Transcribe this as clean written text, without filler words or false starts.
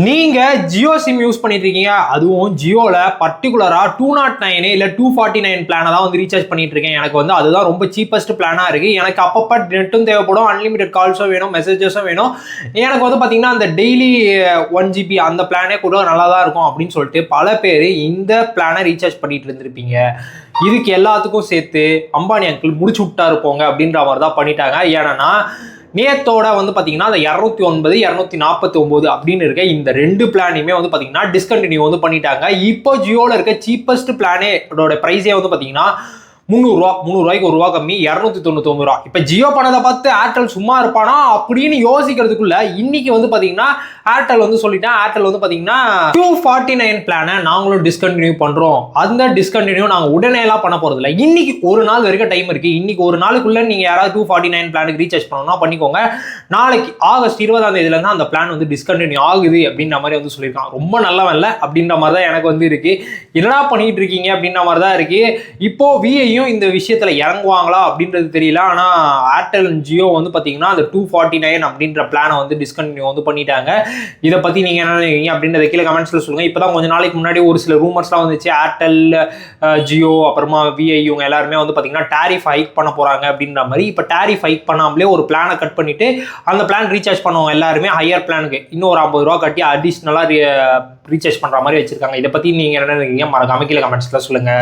நீங்க Jio sim use பண்ணிட்டு இருக்கீங்க, அதுவும் ஜியோல பர்டிகுலரா 209 இல்ல 249 பிளான தான் வந்து ரீசார்ஜ் பண்ணிட்டு இருக்கேன். எனக்கு வந்து அதுதான் ரொம்ப சீப்பஸ்ட் பிளானா இருக்கு. எனக்கு அப்பப்ப நெட்டும் தேவைப்படும், அன்லிமிடெட் கால்ஸும் வேணும், மெசேஜஸும் வேணும். எனக்கு வந்து பாத்தீங்கன்னா அந்த டெய்லி 1 GB அந்த பிளானே கூட நல்லா தான் இருக்கும் அப்படின்னு சொல்லிட்டு பல பேர் இந்த பிளானை ரீசார்ஜ் பண்ணிட்டு இருந்திருப்பீங்க. இதுக்கு எல்லாத்துக்கும் சேர்த்து அம்பானி அங்கிள் முடிச்சு விட்டாரு போங்க அப்படின்ற மாதிரி தான் பண்ணிட்டாங்க. ஏன்னா நேத்தோட வந்து பாத்தீங்கன்னா அந்த 209 249 அப்படின்னு இருக்க இந்த ரெண்டு பிளானையுமே வந்து பாத்தீங்கன்னா டிஸ்கண்டினியூ வந்து பண்ணிட்டாங்க. இப்போ ஜியோல இருக்க சீப்பஸ்ட் பிளானே பிரைஸே வந்து பாத்தீங்கன்னா 300 ரூபா கம்மி, 299 ரூபா. இப்ப ஜியோ பண்ணதை பார்த்து ஏர்டெல் சும்மா இருப்பானா அப்படின்னு யோசிக்கிறதுக்குள்ள இன்னைக்கு வந்து பாத்தீங்கன்னா ஏர்டெல் வந்து சொல்லிட்டேன். ஏர்டெல் வந்து பாத்தீங்கன்னா 249 பிளானை நாங்களும் டிஸ்கண்டினியூ பண்றோம். அந்த டிஸ்கண்டினியூ நாங்க உடனே எல்லாம் பண்ண போறது இல்லை. இன்னைக்கு ஒரு நாள் வரைக்கும் டைம் இருக்கு. இன்னைக்கு ஒரு நாளுக்குள்ள நீங்க யாராவது 249 பிளானுக்கு ரீசார்ஜ் பண்ணணும்னா பண்ணிக்கோங்க. நாளைக்கு ஆகஸ்ட் 20ஆம் தேதியில இருந்து அந்த பிளான் வந்து டிஸ்கண்டினியூ ஆகுது அப்படின்ற மாதிரி வந்து சொல்லியிருக்காங்க. ரொம்ப நல்லவன் இல்லை அப்படின்ற மாதிரி தான் எனக்கு வந்து இருக்கு. என்னடா பண்ணிட்டு இருக்கீங்க அப்படின்ற மாதிரி தான் இருக்கு. இப்போ விஐ இந்த விஷயத்துல இறங்குவாங்களா அப்படின்றது தெரியல. ஆனா ஏர்டெல் ஜியோ வந்து பாத்தீங்கன்னா அந்த 249 அப்படின்ற பிளானை வந்து டிஸ்கண்டினியூ வந்து பண்ணிட்டாங்க. இதை பத்தி நீங்க என்ன நினைக்கிறீங்க அப்படின்றத கீழே கமெண்ட்ஸ்ல சொல்லுங்க. இப்பதான் கொஞ்ச நாளைக்கு முன்னாடி ஒரு சில ரூமர்ஸ்லாம் வந்துச்சு, ஏர்டெல் ஜியோ அப்புறமா விஐ இவங்க எல்லாருமே வந்து பாத்தீங்கன்னா டாரிஃப் ஹைக் பண்ண போறாங்க அப்படின்ற மாதிரி. இப்ப டாரிஃப் ஹைக் பண்ணாமலே ஒரு பிளானை கட் பண்ணிட்டு அந்த பிளான் ரீசார்ஜ் பண்ணுவோம் எல்லாருமே ஹையர் பிளானுக்கு இன்னும் ஒரு 50 ரூபா கட்டி அடிஷ்னலா ரீசார்ஜ் பண்ற மாதிரி வச்சிருக்காங்க. இதை பத்தி நீங்க என்ன நினைக்கிறீங்க மறக்காம கீழே கமெண்ட்ஸ்ல சொல்லுங்க.